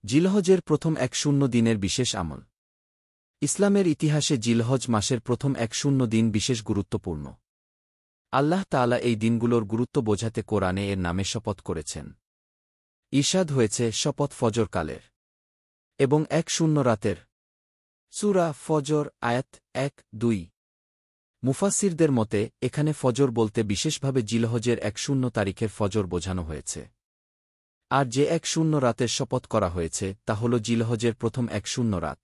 জিলহজের প্রথম 1 দিনের বিশেষ আমল। ইসলামের ইতিহাসে জিলহজ মাসের প্রথম 1 দিন বিশেষ গুরুত্বপূর্ণ। আল্লাহ তাআলা এই দিনগুলোর গুরুত্ব বোঝাতে কোরআনে এর নামে শপথ করেছেন। ইরশাদ হয়েছে, শপথ ফজর কালের এবং 1 রাতের। সূরা ফজর আয়াত 1-2। মুফাসসিরদের মতে এখানে ফজর বলতে বিশেষভাবে জিলহজের 1 তারিখের ফজর বোঝানো হয়েছে। আর যে 1 রাতের শপথ করা হয়েছে তা হল জিলহজের প্রথম 1 রাত।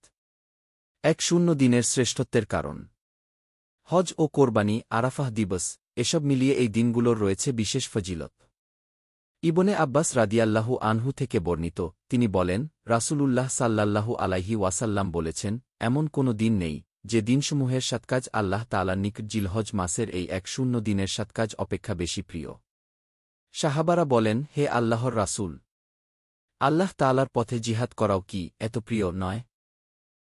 1 দিনের শ্রেষ্ঠত্বের কারণ। হজ ও কোরবানি, আরাফাহ দিবস এসব মিলিয়ে এই দিনগুলোর রয়েছে বিশেষ ফজিলত। ইবনে আব্বাস রাদিয়াল্লাহু আনহু থেকে বর্ণিত, তিনি বলেন, রাসূলুল্লাহ সাল্লাল্লাহু আলাইহি ওয়াসাল্লাম বলেছেন, এমন কোনো দিন নেই যে দিনসমূহের সৎকাজ আল্লাহ তাআলার নিকট জিলহজ মাসের এই 1 দিনের সৎকাজ অপেক্ষা বেশি প্রিয়। সাহাবারা বলেন, হে আল্লাহর রাসূল, আল্লাহ তাআলার পথে জিহাদ করাও কি এত প্রিয় নয়?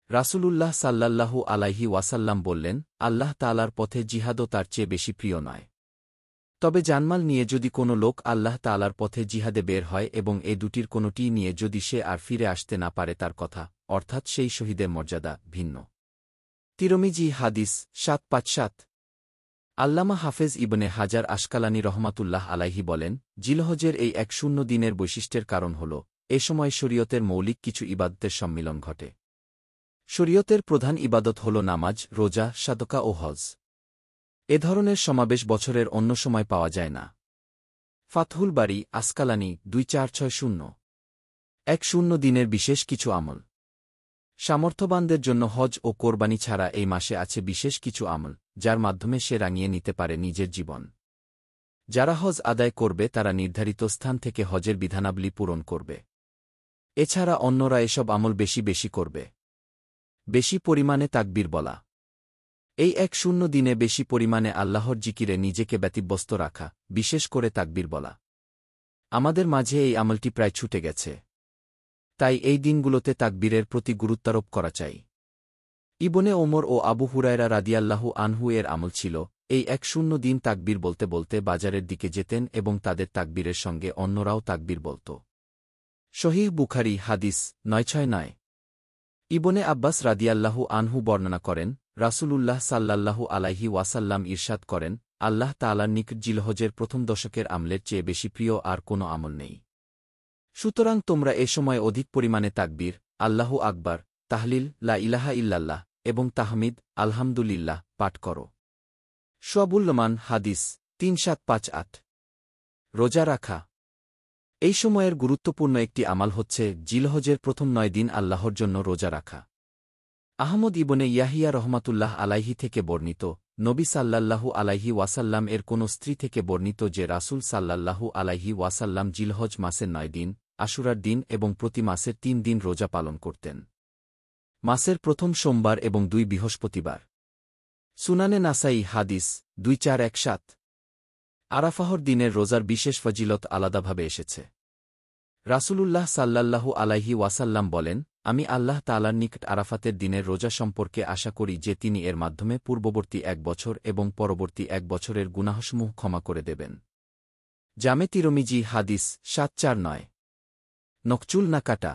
রাসূলুল্লাহ সাল্লাল্লাহু আলাইহি ওয়াসাল্লাম বললেন, আল্লাহ তাআলার পথে জিহাদও তার চেয়ে বেশি প্রিয় নয়। তবে জানমাল নিয়ে যদি কোনো লোক আল্লাহ তাআলার পথে জিহাদে বের হয় এবং এ দুটির কোনোটিই নিয়ে যদি সে আর ফিরে আসতে না পারে তার কথা, অর্থাৎ সেই শহীদের মর্যাদা ভিন্ন। তিরমিজি হাদিস 757। আল্লামা হাফেজ ইবনে হাজার আশকালানী রহমাতুল্লাহ আলাইহি বলেন, জিলহজের এই 1 দিনের বৈশিষ্ট্যের কারণ হল এ সময় শরীয়তের মৌলিক কিছু ইবাদতের সম্মিলন ঘটে। শরীয়তের প্রধান ইবাদত হল নামাজ, রোজা, সাদকা ও হজ। এ ধরনের সমাবেশ বছরের অন্য সময় পাওয়া যায় না। ফাতহুল বারী, আসকালানী 2460। 1 দিনের বিশেষ কিছু আমল। সামর্থ্যবানদের জন্য হজ ও কোরবানি ছাড়া এই মাসে আছে বিশেষ কিছু আমল, যার মাধ্যমে সে রাঙিয়ে নিতে পারে নিজের জীবন। যারা হজ আদায় করবে তারা নির্ধারিত স্থান থেকে হজের বিধানাবলী পূরণ করবে। এছাড়া অন্যরা এসব আমল বেশি বেশি করবে। বেশি পরিমাণে তাকবীর বলা। এই 1 দিনে বেশি পরিমাণে আল্লাহর জিকিরে নিজেকে ব্যতিব্যস্ত রাখা, বিশেষ করে তাকবীর বলা। আমাদের মাঝে এই আমলটি প্রায় ছুটে গেছে। তাই এই দিনগুলোতে তাকবীরের প্রতি গুরুত্বারোপ করা চাই। ইবনে ওমর ও আবু হুরায়রা রাদিয়াল্লাহু আনহু এর আমল ছিল, এই 1 দিন তাকবীর বলতে বলতে বাজারের দিকে যেতেন এবং তাদের তাকবীরের সঙ্গে অন্যরাও তাকবীর বলত। সহিহ বুখারী হাদিস 969। ইবনে আব্বাস রাদিয়াল্লাহু আনহু বর্ণনা করেন, রাসূলুল্লাহ সাল্লাল্লাহু আলাইহি ওয়াসাল্লাম ইরশাদ করেন, আল্লাহ তাআলার নিকট জিলহজের প্রথম দশকের আমলের চেয়ে বেশি প্রিয় আর কোনো আমল নেই। সুতরাং তোমরা এ সময় অধিক পরিমাণে তাকবীর, আল্লাহু আকবার, তাহলিল, লা ইলাহা ইল্লাল্লাহ এবং তাহমিদ, আলহামদুলিল্লাহ পাঠ করো। শুআবুল্লমান হাদিস 3758। রোজা রাখা। এই সময়ের গুরুত্বপূর্ণ একটি আমাল হচ্ছে জিলহজের প্রথম 9 দিন আল্লাহর জন্য রোজা রাখা। আহমদ ইবনে ইয়াহিয়া রহমাতুল্লাহ আলাইহি থেকে বর্ণিত, নবী সাল্লাল্লাহু আলাইহি ওয়াসাল্লাম এর কোন স্ত্রী থেকে বর্ণিত যে রাসূল সাল্লাল্লাহু আলাইহি ওয়াসাল্লাম জিলহজ মাসের 9 দিন, আশুরার দিন এবং প্রতি মাসের 3 দিন রোজা পালন করতেন। মাসের প্রথম সোমবার এবং 2 বৃহস্পতিবার। সুনানে নাসাই হাদিস 2417। আরাফাহর দিনের রোজার বিশেষ ফজিলত আলাদাভাবে এসেছে। রাসূলুল্লাহ সাল্লাল্লাহু আলাইহি ওয়াসাল্লাম বলেন, আমি আল্লাহ তাআলার নিকট আরাফাতের দিনের রোজা সম্পর্কে আশা করি যে তিনি এর মাধ্যমে পূর্ববর্তী 1 বছর এবং পরবর্তী 1 বছরের গুনাহসমূহ ক্ষমা করে দেবেন। জামে তিরমিজি হাদিস 749। নখচুল না কাটা।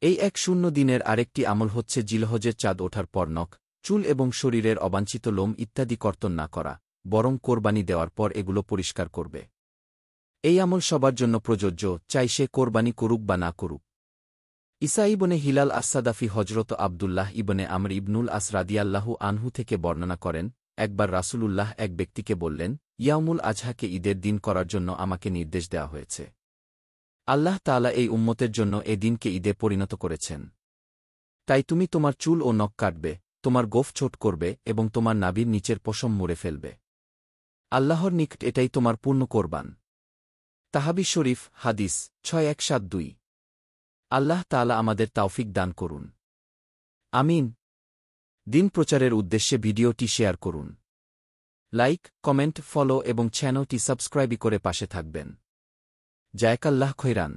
এই 1 দিনের আরেকটি আমল হচ্ছে জিলহজের চাঁদ ওঠার পর নখ, চুল এবং শরীরের অবাঞ্ছিত লোম ইত্যাদি কর্তন না করা, বরং কোরবানি দেওয়ার পর এগুলো পরিষ্কার করবে। এই আমল সবার জন্য প্রযোজ্য, চাই সে কোরবানি করুক বা না করুক। ঈসা ইবনে হিলাল আস-সাদাফি হযরত আব্দুল্লাহ ইবনে আমর ইবনুল আস রাদিয়াল্লাহু আনহু থেকে বর্ণনা করেন, একবার রাসূলুল্লাহ এক ব্যক্তিকে বললেন, ইয়াউমুল আজহাকে ঈদের দিন করার জন্য আমাকে নির্দেশ দেওয়া হয়েছে। আল্লাহ তাআলা এই উম্মতের জন্য এ দিনকে ঈদে পরিণত করেছেন। তাই তুমি তোমার চুল ও নখ কাটবে, তোমার গোঁফ ছোট করবে এবং তোমার নাভির নিচের পশম মুড়ে ফেলবে। আল্লাহর নিকট এটাই তোমার পূর্ণ কোরবান। তাহাবি শরীফ হাদিস 6172। আল্লাহ তাআলা আমাদের তাওফিক দান করুন। আমিন। দিন প্রচারের উদ্দেশ্যে ভিডিওটি শেয়ার করুন। লাইক, কমেন্ট, ফলো এবং চ্যানেলটি সাবস্ক্রাইব করে পাশে থাকবেন। জাযাকাল্লাহ খৈরান।